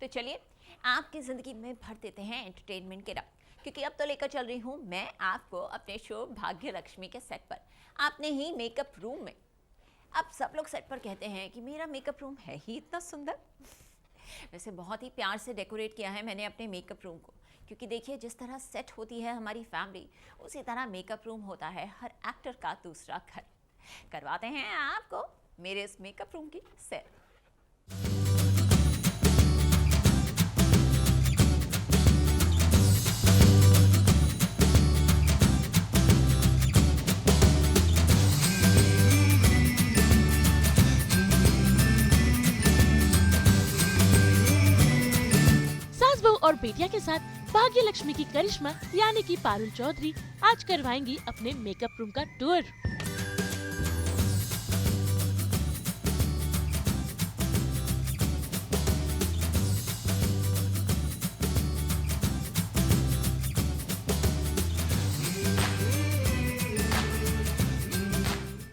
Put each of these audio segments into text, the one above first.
तो चलिए आपकी ज़िंदगी में भर देते हैं एंटरटेनमेंट के रंग, क्योंकि अब तो लेकर चल रही हूँ मैं आपको अपने शो भाग्य लक्ष्मी के सेट पर, आपने ही मेकअप रूम में। अब सब लोग सेट पर कहते हैं कि मेरा मेकअप रूम है ही इतना सुंदर। वैसे बहुत ही प्यार से डेकोरेट किया है मैंने अपने मेकअप रूम को, क्योंकि देखिए जिस तरह सेट होती है हमारी फैमिली, उसी तरह मेकअप रूम होता है हर एक्टर का दूसरा घर। करवाते हैं आपको मेरे इस मेकअप रूम की सैर। सास बहू और बेटिया के साथ भाग्य लक्ष्मी की करिश्मा यानी कि पारुल चौधरी आज करवाएंगी अपने मेकअप रूम का टूर।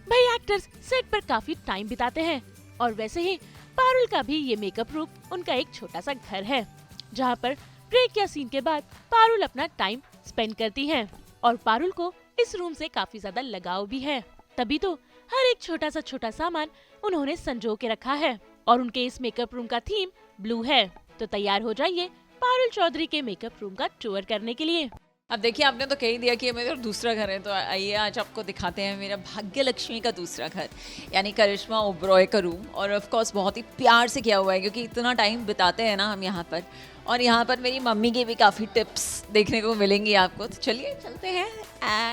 भाई एक्टर्स सेट पर काफी टाइम बिताते हैं और वैसे ही पारुल का भी ये मेकअप रूम उनका एक छोटा सा घर है, जहाँ पर ब्रेक या सीन के बाद पारुल अपना टाइम स्पेंड करती हैं और पारुल को इस रूम से काफी ज्यादा लगाव भी है, तभी तो हर एक छोटा सामान उन्होंने संजो के रखा है और उनके इस मेकअप रूम का थीम ब्लू है। तो तैयार हो जाइए पारुल चौधरी के मेकअप रूम का टूर करने के लिए। अब देखिए आपने तो कह ही दिया कि ये मेरा दूसरा घर है, तो आइए आज आपको दिखाते हैं मेरा भाग्य लक्ष्मी का दूसरा घर यानी करिश्मा ओबरॉय का रूम। और ऑफ कोर्स बहुत ही प्यार से किया हुआ है, क्योंकि इतना टाइम बिताते हैं ना हम यहाँ पर, और यहाँ पर मेरी मम्मी के भी काफ़ी टिप्स देखने को मिलेंगी आपको। तो चलिए चलते हैं।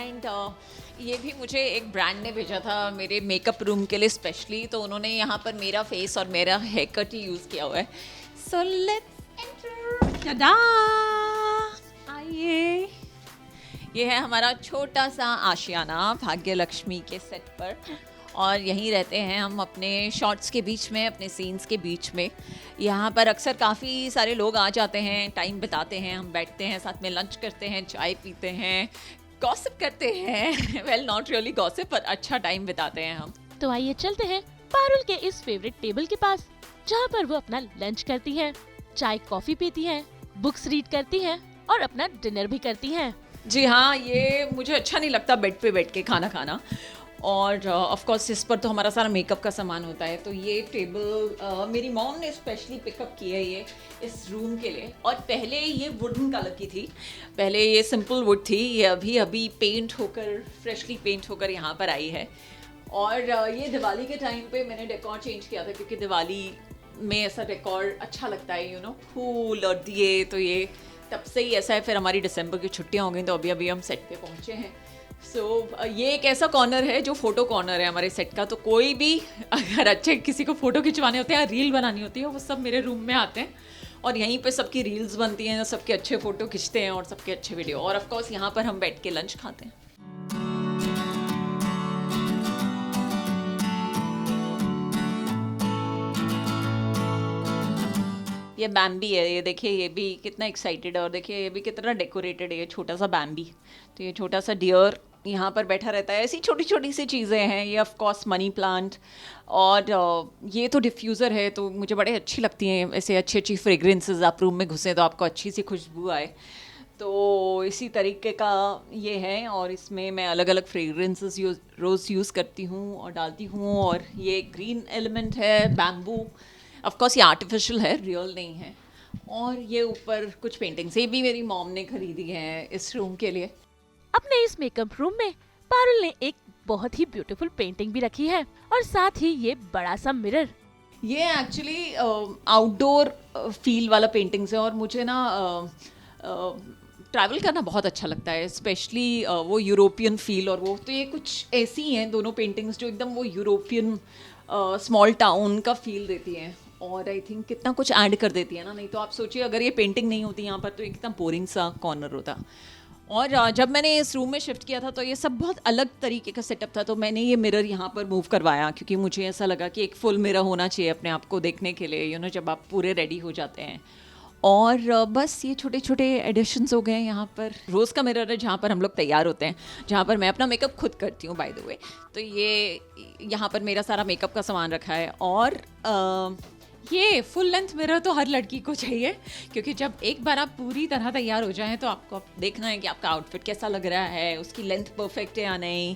एंड ये भी मुझे एक ब्रांड ने भेजा था मेरे मेकअप रूम के लिए स्पेशली, तो उन्होंने यहाँ पर मेरा फेस और मेरा हेयर कट ही यूज़ किया हुआ है। So let's enter. टाडा! आइए, ये है हमारा छोटा सा आशियाना भाग्य लक्ष्मी के सेट पर, और यहीं रहते हैं हम अपने शॉट्स के बीच में, अपने सीन्स के बीच में। यहाँ पर अक्सर काफ़ी सारे लोग आ जाते हैं, टाइम बिताते हैं, हम बैठते हैं साथ में, लंच करते हैं, चाय पीते हैं, गॉसिप करते हैं। वेल नॉट रियली गॉसिप, पर अच्छा टाइम बिताते हैं हम। तो आइए चलते हैं पारुल के इस फेवरेट टेबल के पास, जहाँ पर वो अपना लंच करती है, चाय कॉफी पीती है, बुक्स रीड करती है और अपना डिनर भी करती है। जी हाँ, ये मुझे अच्छा नहीं लगता बेड पे बैठ के खाना खाना, और ऑफ कोर्स इस पर तो हमारा सारा मेकअप का सामान होता है। तो ये टेबल मेरी मॉम ने स्पेशली पिकअप की है ये इस रूम के लिए, और पहले ये वुडन कलर की थी, पहले ये सिंपल वुड थी, ये अभी पेंट होकर, फ्रेशली पेंट होकर यहाँ पर आई है। और ये दिवाली के टाइम पे मैंने डेकोर चेंज किया था, क्योंकि दिवाली में ऐसा डेकोर अच्छा लगता है, यू नो, फूल और दिए, तो ये तब से ही ऐसा है। फिर हमारी दिसंबर की छुट्टियां हो गई, तो अभी हम सेट पे पहुंचे हैं। ये एक ऐसा कॉर्नर है जो फोटो कॉर्नर है हमारे सेट का, तो कोई भी अगर अच्छे किसी को फ़ोटो खिंचवाने होते हैं, रील बनानी होती है, वो सब मेरे रूम में आते हैं और यहीं पे सबकी रील्स बनती हैं, सबके अच्छे फ़ोटो खिंचते हैं और सबके अच्छे वीडियो। और ऑफ कोर्स यहाँ पर हम बैठ के लंच खाते हैं। ये बैम्बी है, ये देखिए, ये भी कितना एक्साइटेड है, और देखिए ये भी कितना डेकोरेटेड है, ये छोटा सा बैम्बी। तो ये छोटा सा डियर यहाँ पर बैठा रहता है। ऐसी छोटी छोटी सी चीज़ें हैं। ये ऑफ कोर्स मनी प्लांट, और ये तो डिफ्यूज़र है, तो मुझे बड़े अच्छी लगती हैं ऐसे अच्छी फ्रेग्रेंसेस। आप रूम में घुसे तो आपको अच्छी सी खुशबू आए, तो इसी तरीके का ये है। और इसमें मैं अलग अलग फ्रेग्रेंसेस रोज़ यूज़ करती हूँ और डालती हूँ। और ये ग्रीन एलिमेंट है, बैम्बू, ऑफ कोर्स ये आर्टिफिशियल है, रियल नहीं है। और ये ऊपर कुछ पेंटिंग्स, ये भी मेरी मॉम ने खरीदी हैं इस रूम के लिए। अपने इस मेकअप रूम में पारुल ने एक बहुत ही ब्यूटीफुल पेंटिंग भी रखी है और साथ ही ये बड़ा सा मिरर। ये एक्चुअली आउटडोर फील वाला पेंटिंग्स है, और मुझे ना ट्रैवल करना बहुत अच्छा लगता है, स्पेशली वो यूरोपियन फील। और वो तो ये कुछ ऐसी ही हैं दोनों पेंटिंग्स जो एकदम वो यूरोपियन स्मॉल टाउन का फील देती हैं, और आई थिंक कितना कुछ ऐड कर देती है ना। नहीं तो आप सोचिए अगर ये पेंटिंग नहीं होती यहाँ पर, तो एकदम बोरिंग सा कॉर्नर होता। और जब मैंने इस रूम में शिफ्ट किया था, तो ये सब बहुत अलग तरीके का सेटअप था, तो मैंने ये मिरर यहाँ पर मूव करवाया, क्योंकि मुझे ऐसा लगा कि एक फुल मिरर होना चाहिए अपने आप को देखने के लिए, यू नो, जब आप पूरे रेडी हो जाते हैं। और बस ये छोटे छोटे एडिशंस हो गए यहाँ पर। रोज़ का मिरर है जहाँ पर हम लोग तैयार होते हैं, जहाँ पर मैं अपना मेकअप खुद करती हूँ बाय द वे। तो ये यहाँ पर मेरा सारा मेकअप का सामान रखा है। और ये फुल लेंथ मिरर तो हर लड़की को चाहिए, क्योंकि जब एक बार आप पूरी तरह तैयार हो जाएं तो आपको देखना है कि आपका आउटफिट कैसा लग रहा है, उसकी लेंथ परफेक्ट है या नहीं।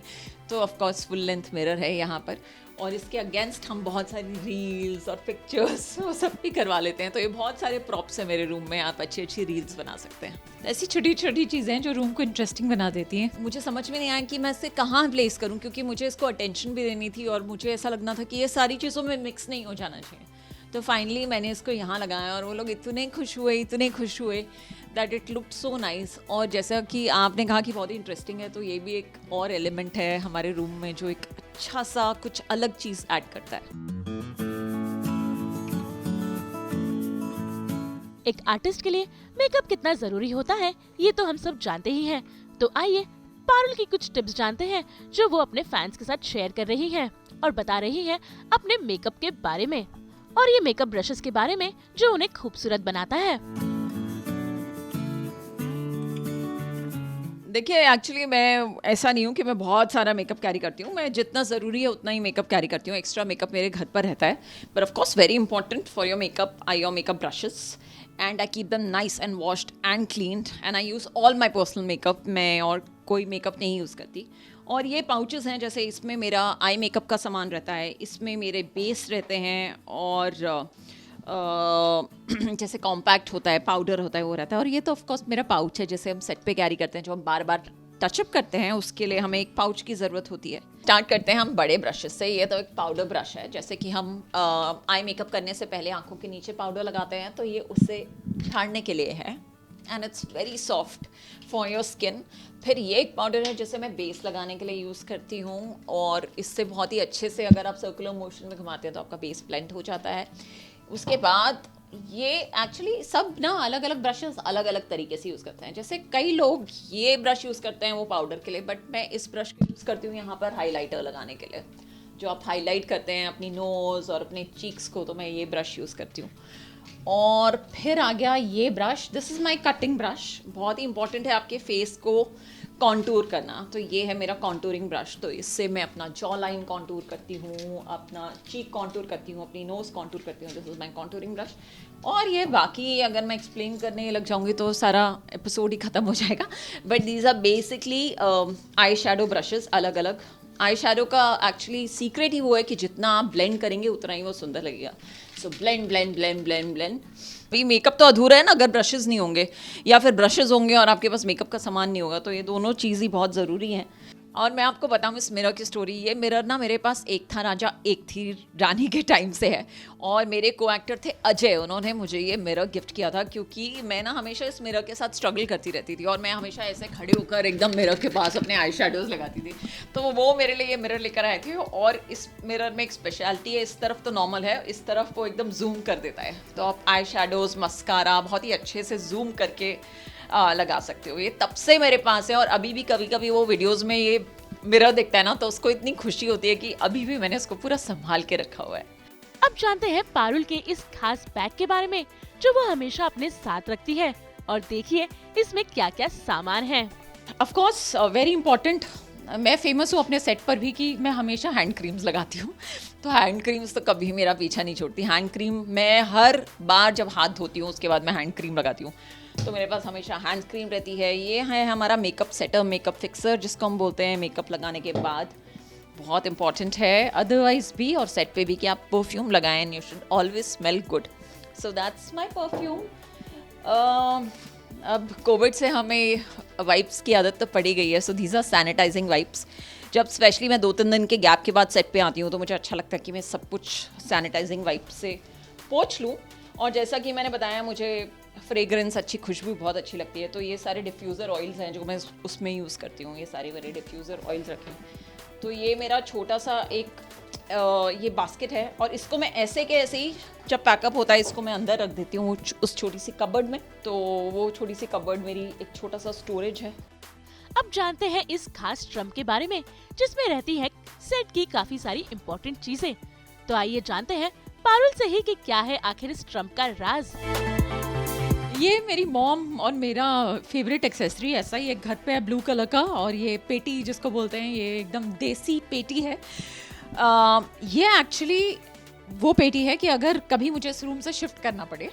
तो of course full length mirror है यहाँ पर, और इसके अगेंस्ट हम बहुत सारी रील्स और पिक्चर्स वो सब भी करवा लेते हैं। तो ये बहुत सारे प्रॉप्स हैं मेरे रूम में, आप अच्छी अच्छी रील्स बना सकते हैं। ऐसी छोटी छोटी चीज़ें हैं जो रूम को इंटरेस्टिंग बना देती हैं। मुझे समझ में नहीं आया कि मैं इसे कहाँ प्लेस करूँ, क्योंकि मुझे इसको अटेंशन भी देनी थी और मुझे ऐसा लगना था कि ये सारी चीज़ों में मिक्स नहीं हो जाना चाहिए। तो फाइनली मैंने इसको यहाँ लगाया और वो लोग इतने खुश हुए that it looked so nice. और जैसा कि आपने कहा कि बहुत ही इंटरेस्टिंग है, तो ये भी एक और एलिमेंट है हमारे रूम में जो एक अच्छा सा कुछ अलग चीज़ ऐड करता है। एक आर्टिस्ट के लिए मेकअप कितना जरूरी होता है ये तो हम सब जानते ही हैं। तो आइए पारुल की कुछ टिप्स जानते हैं जो वो अपने फैंस के साथ शेयर कर रही हैं और बता रही हैं अपने मेकअप के बारे में, और ये मेकअप ब्रशेस के बारे में जो उन्हें खूबसूरत बनाता है। देखिए, एक्चुअली मैं ऐसा नहीं हूँ कि मैं बहुत सारा मेकअप कैरी करती हूँ। मैं जितना ज़रूरी है उतना ही मेकअप कैरी करती हूँ। एक्स्ट्रा मेकअप मेरे घर पर रहता है, but of course very important for your makeup are your makeup brushes, and I keep them nice and washed and cleaned, and I use all my personal makeup. मैं और कोई मेकअप नहीं use करती। और ये पाउचेस हैं, जैसे इसमें मेरा आई मेकअप का सामान रहता है, इसमें मेरे बेस रहते हैं, और जैसे कॉम्पैक्ट होता है, पाउडर होता है, वो रहता है। और ये तो ऑफ कोर्स मेरा पाउच है, जैसे हम सेट पे कैरी करते हैं, जो हम बार बार टचअप करते हैं, उसके लिए हमें एक पाउच की ज़रूरत होती है। स्टार्ट करते हैं हम बड़े ब्रशेस से। ये तो एक पाउडर ब्रश है, जैसे कि हम आई मेकअप करने से पहले आंखों के नीचे पाउडर लगाते हैं, तो ये उससे झाड़ने के लिए है, and it's very soft for your skin. फिर ये एक पाउडर है जिसे मैं बेस लगाने के लिए यूज़ करती हूँ, और इससे बहुत ही अच्छे से अगर आप सर्कुलर मोशन में घुमाते हैं तो आपका बेस ब्लेंड हो जाता है। उसके बाद ये एक्चुअली सब ना अलग अलग ब्रशेस अलग अलग तरीके से यूज़ करते हैं। जैसे कई लोग ये ब्रश यूज़ करते हैं वो पाउडर के लिए, बट मैं इस ब्रश को यूज़ करती हूँ यहाँ पर हाइलाइटर लगाने के लिए। जो आप हाईलाइट करते हैं अपनी नोज़ और अपने चीक्स को, तो मैं ये ब्रश यूज़ करती हूँ। और फिर आ गया ये brush, this is my cutting brush. बहुत ही इंपॉर्टेंट है आपके फेस को कॉन्टूर करना, तो ये है मेरा कॉन्टूरिंग ब्रश। तो इससे मैं अपना जॉ लाइन कॉन्टूर करती हूँ, अपना चीक कॉन्टूर करती हूँ, अपनी नोज़ कॉन्टूर करती हूँ। This is my contouring brush. और ये बाकी अगर मैं एक्सप्लेन करने लग जाऊँगी तो सारा एपिसोड ही ख़त्म हो जाएगा, but these are basically eye shadow brushes. अलग अलग आई शेडो का एक्चुअली सीक्रेट ही वो है कि जितना आप ब्लेंड करेंगे उतना ही वो सुंदर लगेगा। So blend blend blend blend blend. भाई मेकअप तो अधूरा है ना अगर ब्रशेज़ नहीं होंगे, या फिर ब्रशेज़ होंगे और आपके पास मेकअप का सामान नहीं होगा, तो ये दोनों चीज़ ही बहुत ज़रूरी हैं। और मैं आपको बताऊं इस मिरर की स्टोरी। ये मिरर ना मेरे पास एक था राजा एक थी रानी के टाइम से है, और मेरे को एक्टर थे अजय, उन्होंने मुझे ये मिरर गिफ्ट किया था, क्योंकि मैं ना हमेशा इस मिरर के साथ स्ट्रगल करती रहती थी, और मैं हमेशा ऐसे खड़े होकर एकदम मिरर के पास अपने आई शेडोज़ लगाती थी। तो वो मेरे लिए ये मिरर लेकर आए थे, और इस मिरर में एक स्पेशलिटी है, इस तरफ तो नॉर्मल है, इस तरफ वो एकदम जूम कर देता है, तो आप आई शेडोज़ मस्कारा बहुत ही अच्छे से जूम करके लगा सकते हो। ये तब से मेरे पास है, और अभी भी कभी कभी वो वीडियोज़ में ये मिरर दिखता है ना, तो उसको इतनी खुशी होती है कि अभी भी मैंने उसको पूरा संभाल के रखा हुआ है। अब जानते हैं पारुल के इस खास बैग के बारे में जो वो हमेशा अपने साथ रखती है, और देखिए इसमें क्या क्या सामान है। ऑफ कोर्स वेरी इंपॉर्टेंट, मैं फेमस हूँ अपने सेट पर भी कि मैं हमेशा हैंड क्रीम्स लगाती हूँ, तो हैंड क्रीम्स तो कभी मेरा पीछा नहीं छोड़ती। हैंड क्रीम मैं हर बार जब हाथ धोती हूँ उसके बाद मैं हैंड क्रीम लगाती हूँ, तो मेरे पास हमेशा हैंड क्रीम रहती है। ये है हमारा मेकअप सेटर, मेकअप फिक्सर जिसको हम बोलते हैं मेकअप लगाने के बाद। बहुत इंपॉर्टेंट है अदरवाइज भी और सेट पे भी कि आप परफ्यूम लगाएं, you should always smell good. So that's my perfume. अब कोविड से हमें वाइप्स की आदत तो पड़ी गई है, so these are sanitising wipes. जब स्पेशली मैं 2-3 दिन के गैप के बाद सेट पे आती हूँ तो मुझे अच्छा लगता है कि मैं सब कुछ सैनिटाइजिंग वाइप से पोंछ लूँ। और जैसा कि मैंने बताया मुझे फ्रेग्रेंस, अच्छी खुशबू बहुत अच्छी लगती है, तो ये सारे डिफ्यूज़र ऑयल्स हैं जो मैं उसमें यूज़ करती हूँ। ये सारे मेरे डिफ्यूज़र ऑयल्स रखे हैं। तो ये मेरा छोटा सा एक ये बास्केट है, और इसको मैं ऐसे के ऐसे ही जब पैकअप होता है इसको मैं अंदर रख देती हूँ उस छोटी सी कबर्ड में। तो वो छोटी सी कबर्ड मेरी एक छोटा सा स्टोरेज है। अब जानते हैं इस खास ट्रम के बारे में जिसमें रहती है सेट की काफी सारी इम्पोर्टेंट चीजें। तो आइए जानते हैं पारुल से ही कि क्या है आखिर इस ट्रम का राज। ये मेरी मॉम और मेरा फेवरेट एक्सेसरी ऐसा ही एक घर पे है ब्लू कलर का, और ये पेटी जिसको बोलते हैं, ये एकदम देसी पेटी है। ये एक्चुअली वो पेटी है कि अगर कभी मुझे इस रूम से शिफ्ट करना पड़े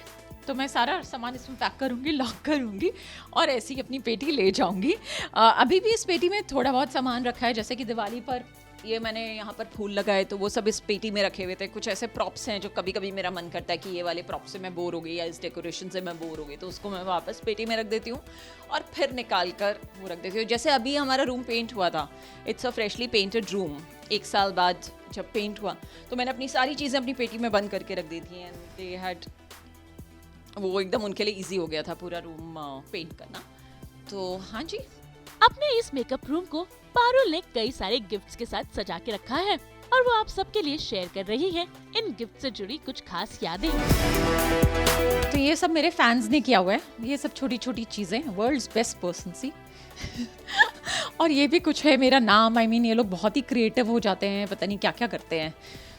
तो मैं सारा सामान इसमें पैक करूँगी, लॉक करूँगी और ऐसी ही अपनी पेटी ले जाऊँगी। अभी भी इस पेटी में थोड़ा बहुत सामान रखा है, जैसे कि दिवाली पर ये मैंने यहाँ पर फूल लगाए तो वो सब इस पेटी में रखे हुए थे। कुछ ऐसे प्रॉप्स हैं जो कभी कभी मेरा मन करता है कि ये वाले प्रॉप से मैं बोर हो गई या इस डेकोरेशन से मैं बोर हो गई, तो उसको मैं वापस पेटी में रख देती हूँ और फिर निकाल कर वो रख देती हूँ। जैसे अभी हमारा रूम पेंट हुआ था, it's a freshly painted room. 1 साल बाद जब पेंट हुआ तो मैंने अपनी सारी चीज़ें अपनी पेटी में बंद करके रख दी थी एंड दे हैड, वो एकदम उनके लिए ईजी हो गया था पूरा रूम पेंट करना। तो हाँ जी, अपने इस मेकअप रूम को पारुल ने कई सारे गिफ्ट्स के साथ सजा के रखा है और वो आप सबके लिए शेयर कर रही है इन गिफ्ट से जुड़ी कुछ खास यादें। तो ये सब मेरे फैंस ने किया हुआ है, ये सब छोटी छोटी चीज़ें, वर्ल्ड्स बेस्ट पर्सन सी। और ये भी कुछ है मेरा नाम, आई मीन ये लोग बहुत ही क्रिएटिव हो जाते हैं, पता नहीं क्या क्या करते हैं।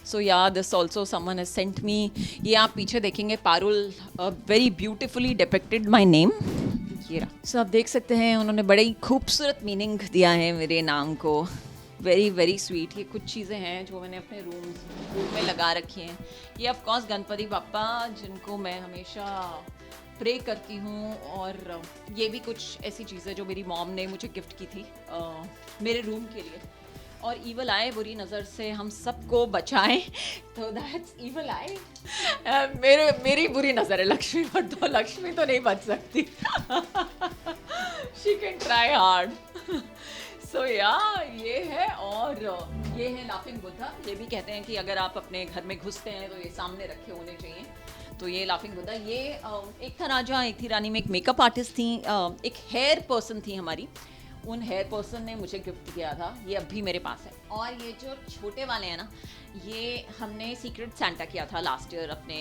सो या this also someone has sent me, ये आप पीछे देखेंगे Parul very beautifully depicted my name, ये रहा। सो आप देख सकते हैं उन्होंने बड़े ही खूबसूरत मीनिंग दिया है मेरे नाम को, वेरी वेरी स्वीट। ये कुछ चीज़ें हैं जो मैंने अपने रूम में लगा रखी हैं। ये ऑफ कोर्स गणपति बाप्पा जिनको मैं हमेशा प्रे करती हूँ, और ये भी कुछ ऐसी चीज़ें जो मेरी मॉम ने मुझे गिफ्ट की थी मेरे रूम के लिए। और ईवल आए, बुरी नज़र से हम सबको बचाएं, तो दैट्स ईवल आए। मेरी बुरी नज़र है लक्ष्मी पर, तो लक्ष्मी तो नहीं बच सकती। She can try hard. So yeah ये है, और ये है लाफिंग बुद्धा। ये भी कहते हैं कि अगर आप अपने घर में घुसते हैं तो ये सामने रखे होने चाहिए। तो ये लाफिंग बुद्धा, ये एक था राजा एक थी रानी में एक मेकअप आर्टिस्ट थी, एक हेयर पर्सन थी हमारी, उन हेयर पर्सन ने मुझे गिफ्ट किया था। ये अभी मेरे पास है। और ये जो छोटे वाले हैं ना, ये हमने सीक्रेट सैंटा किया था लास्ट ईयर अपने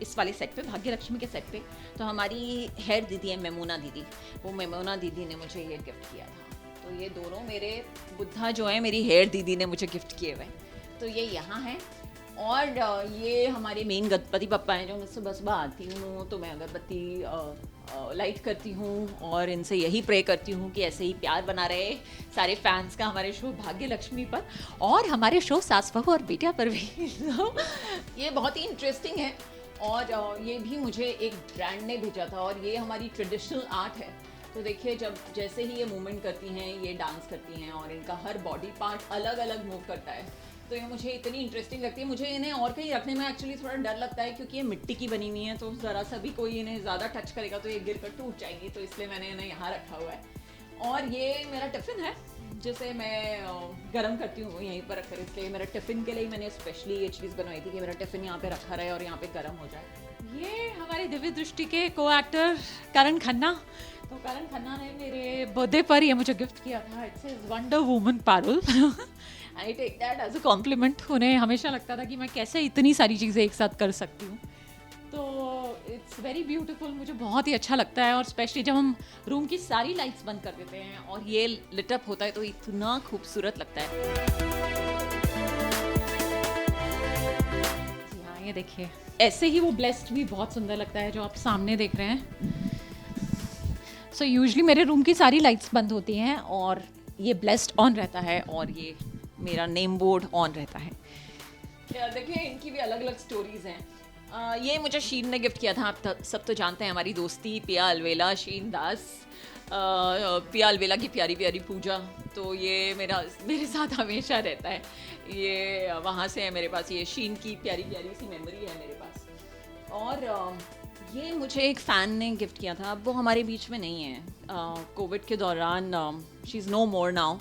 इस वाले सेट पे, भाग्य लक्ष्मी के सेट पे। तो हमारी हेयर दीदी है मेमोना दीदी, वो मेमोना दीदी ने मुझे ये गिफ्ट किया था। तो ये दोनों मेरे बुद्धा जो है मेरी हेयर दीदी ने मुझे गिफ्ट किए हुए। तो ये यहाँ है। और ये हमारे मेन गणपति बप्पा हैं जो मैं सुबह सुबह आती हूँ तो मैं अगरबत्ती लाइट करती हूँ और इनसे यही प्रे करती हूँ कि ऐसे ही प्यार बना रहे सारे फैंस का हमारे शो भाग्य लक्ष्मी पर और हमारे शो सास बहू और बेटिया पर भी। ये बहुत ही इंटरेस्टिंग है। और ये भी मुझे एक ब्रांड ने भेजा था, और ये हमारी ट्रेडिशनल आर्ट है। तो देखिए, जब जैसे ही ये मूवमेंट करती हैं, ये डांस करती हैं और इनका हर बॉडी पार्ट अलग अलग मूव करता है, तो ये मुझे इतनी इंटरेस्टिंग लगती है। मुझे इन्हें और कहीं रखने में एक्चुअली थोड़ा डर लगता है, क्योंकि ये मिट्टी की बनी हुई है, तो ज़रा सा भी कोई इन्हें ज़्यादा टच करेगा तो ये गिर कर टूट जाएंगी, तो इसलिए मैंने इन्हें यहाँ रखा हुआ है। और ये मेरा टिफ़िन है जिसे मैं गर्म करती हूँ यहीं पर रखकर, इसलिए मेरा टिफ़िन के लिए मैंने स्पेशली ये चीज़ बनवाई थी कि मेरा टिफ़िन यहाँ पे रखा रहे और यहाँ पे गर्म हो जाए। ये हमारे दिव्य दृष्टि के को एक्टर करण खन्ना, तो करण खन्ना ने मेरे बर्थडे पर ये मुझे गिफ्ट किया था। It's Wonder Woman Parul. I take that as a compliment. उन्हें हमेशा लगता था कि मैं कैसे इतनी सारी चीज़ें एक साथ कर सकती हूँ, तो इट्स वेरी ब्यूटीफुल, मुझे बहुत ही अच्छा लगता है। और स्पेशली जब हम रूम की सारी लाइट्स बंद कर देते हैं और ये लिट अप होता है तो इतना खूबसूरत लगता है। जी हाँ, ये देखिए, ऐसे ही वो ब्लेस्ड भी बहुत सुंदर लगता है जो आप सामने देख रहे हैं। सो यूजुअली मेरे रूम की सारी लाइट्स बंद होती हैं और ये ब्लेस्ड ऑन रहता है और ये मेरा नेम बोर्ड ऑन रहता है। देखिए, इनकी भी अलग अलग स्टोरीज हैं। ये मुझे शीन ने गिफ्ट किया था। आप सब तो जानते हैं हमारी दोस्ती, पिया अलवेला, शीन दास, पिया अलवेला की प्यारी प्यारी पूजा। तो ये मेरे साथ हमेशा रहता है। ये वहाँ से है मेरे पास, ये शीन की प्यारी प्यारी सी मेमोरी है मेरे पास। और ये मुझे एक फ़ैन ने गिफ्ट किया था, अब वो हमारे बीच में नहीं है। कोविड के दौरान she is no more now,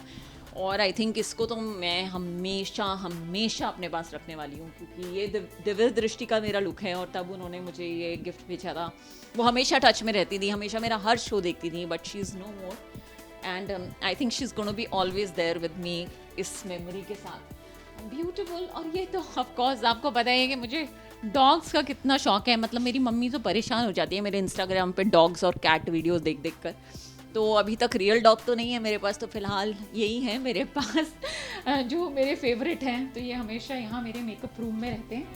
और आई थिंक इसको तो मैं हमेशा हमेशा अपने पास रखने वाली हूँ, क्योंकि ये दिव्य दृष्टि का मेरा लुक है और तब उन्होंने मुझे ये गिफ्ट भेजा था। वो हमेशा टच में रहती थी, हमेशा मेरा हर शो देखती थी, but she is no more and I think she is gonna be always there with me इस मेमोरी के साथ। ब्यूटीफुल। और ये तो ऑफ कोर्स आपको पता है कि मुझे डॉग्स का कितना शौक है। मतलब मेरी मम्मी तो परेशान हो जाती है मेरे इंस्टाग्राम पे डॉग्स और कैट वीडियोस देख देख कर। तो अभी तक रियल डॉग तो नहीं है मेरे पास, तो फ़िलहाल यही है मेरे पास जो मेरे फेवरेट हैं। तो ये हमेशा यहाँ मेरे मेकअप रूम में रहते हैं।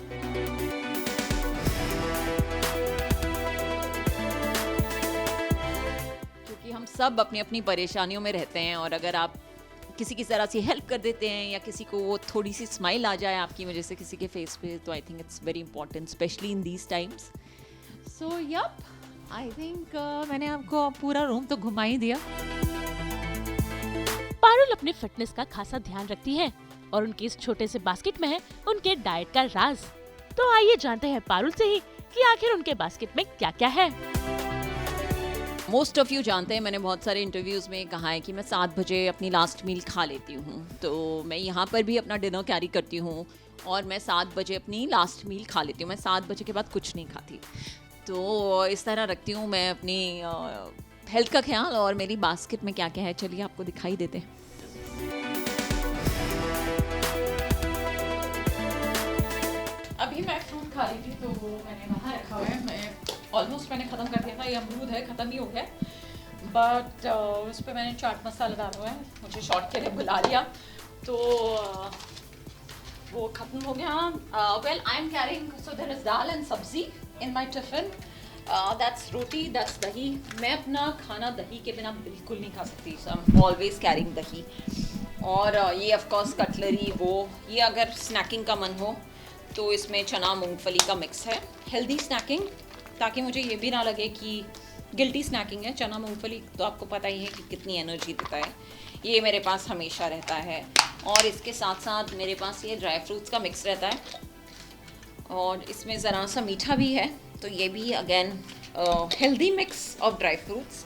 क्योंकि हम सब अपनी अपनी परेशानियों में रहते हैं, और अगर आप किसी की ज़रा सी हेल्प कर देते हैं या किसी को वो थोड़ी सी स्माइल आ जाए आपकी वजह से किसी के फेस पे, तो I think it's very important specially in these times. So yep, I think मैंने आपको पूरा रूम तो घुमा ही दिया. पारुल अपने फिटनेस का खासा ध्यान रखती है और उनके इस छोटे से बास्केट में है उनके डाइट का राज. तो आइए जानते हैं पारुल से ही कि आखिर उनके बास्केट में क्या क्या है. मोस्ट ऑफ यू जानते हैं, मैंने बहुत सारे इंटरव्यूज़ में कहा है कि मैं 7 बजे अपनी लास्ट मील खा लेती हूँ. तो मैं यहाँ पर भी अपना डिनर कैरी करती हूँ और मैं 7 बजे अपनी लास्ट मील खा लेती हूँ. मैं 7 बजे के बाद कुछ नहीं खाती. तो इस तरह रखती हूँ मैं अपनी हेल्थ का ख्याल. और मेरी बास्केट में क्या क्या है चलिए आपको दिखाई देते हैं. अभी मैं फ्रूट खा रही थी तो वो मैंने वहाँ रखा हुआ है. मैं ऑलमोस्ट मैंने ख़त्म कर दिया था. ये अमरूद है, ख़त्म ही हो गया, बट उस पर मैंने चाट मसाला डाला हुआ है. मुझे शॉर्ट के लिए बुला लिया तो वो ख़त्म हो गया. Well I am carrying, so there is dal and sabzi in my tiffin. That's roti, that's dahi. मैं अपना खाना दही के बिना बिल्कुल नहीं खा सकती. सो आई एम ऑलवेज कैरिंग दही. और ये ऑफ कोर्स कटलरी, वो ये अगर स्नैकिंग का मन हो तो इसमें चना मूंगफली का मिक्स है. हेल्दी स्नैकिंग, ताकि मुझे ये भी ना लगे कि गिल्टी स्नैकिंग है. चना मूंगफली तो आपको पता ही है कि कितनी एनर्जी देता है. ये मेरे पास हमेशा रहता है. और इसके साथ साथ मेरे पास ये ड्राई फ्रूट्स का मिक्स रहता है और इसमें ज़रा सा मीठा भी है. तो ये भी again healthy mix of dry fruits.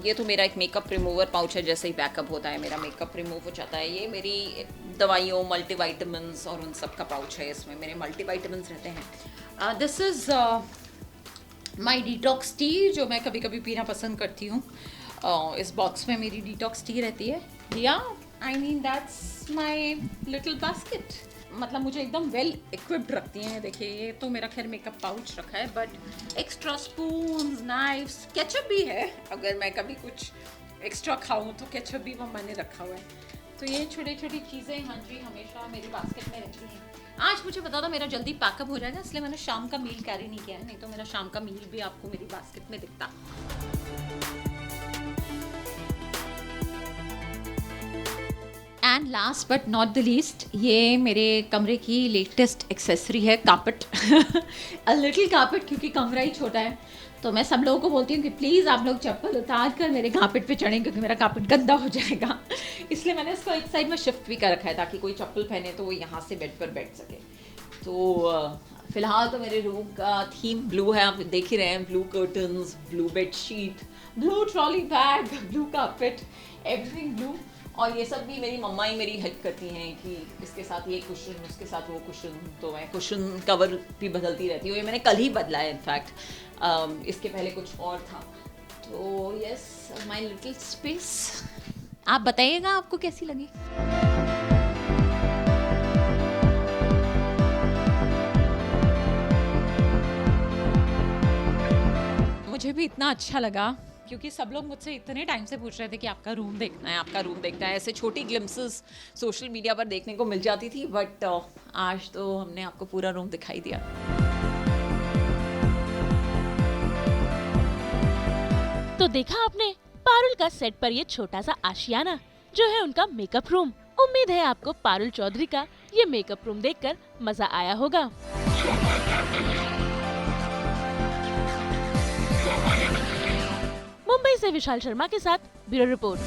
ये तो मेरा एक मेकअप रिमूवर पाउच है. जैसे ही बैकअप होता है मेरा मेकअप रिमूव हो जाता है. ये मेरी दवाइयों, मल्टीविटामिन्स और उन सब का पाउच है. इसमें मेरे मल्टीविटामिन्स रहते हैं. This is my detox tea जो मैं कभी कभी पीना पसंद करती हूँ. इस बॉक्स में मेरी डिटॉक्स टी रहती है. या I mean that's my little basket. मतलब मुझे एकदम वेल इक्विप्ड रखती हैं. देखिए ये तो मेरा खैर मेकअप पाउच रखा है, but extra spoons, knifes, ketchup भी है. अगर मैं कभी कुछ एक्स्ट्रा खाऊं तो केचप भी वो मैंने रखा हुआ है. तो ये छोटी छोटी चीज़ें हाँ जी हमेशा मेरी बास्केट में रहती हैं. आज मुझे पता था मेरा जल्दी पैकअप हो जाएगा, इसलिए मैंने शाम का मील कैरी नहीं किया है. नहीं तो मेरा शाम का मील भी आपको मेरी बास्केट में दिखता. And last but not the least, ये मेरे कमरे की लेटेस्ट एक्सेसरी है, कारपेट. अ लिटिल कारपेट, क्योंकि कमरा ही छोटा है. तो मैं सब लोगों को बोलती हूँ कि प्लीज़ आप लोग चप्पल उतार कर मेरे कारपेट पे चढ़ें, क्योंकि मेरा कारपेट गंदा हो जाएगा. इसलिए मैंने इसको एक साइड में शिफ्ट भी कर रखा है ताकि कोई चप्पल पहने तो वो यहाँ से बेड पर बैठ सके. तो फिलहाल तो मेरे रूम का थीम ब्लू है. आप देख ही रहे हैं, blue curtains, blue bedsheet, blue trolley bag, blue carpet, everything blue. और ये सब भी मेरी मम्मा ही मेरी हेल्प करती हैं कि इसके साथ ये कुशन, उसके साथ वो कुशन. तो मैं कुशन कवर भी बदलती रहती हूँ. ये मैंने कल ही बदला है इनफैक्ट. इसके पहले कुछ और था. तो यस, माय लिटिल स्पेस. आप बताइएगा आपको कैसी लगी. मुझे भी इतना अच्छा लगा क्योंकि सब लोग मुझसे इतने टाइम से पूछ रहे थे कि आपका रूम देखना है, आपका रूम देखना है. ऐसे छोटी ग्लिम्सेस सोशल मीडिया पर देखने को मिल जाती थी, बट आज तो हमने आपको पूरा रूम दिखाई दिया. तो देखा आपने पारुल का सेट पर ये छोटा सा आशियाना जो है उनका मेकअप रूम. उम्मीद है आपको पारुल चौधरी का ये मेकअप रूम देखकर मजा आया होगा. मुंबई से विशाल शर्मा के साथ ब्यूरो रिपोर्ट.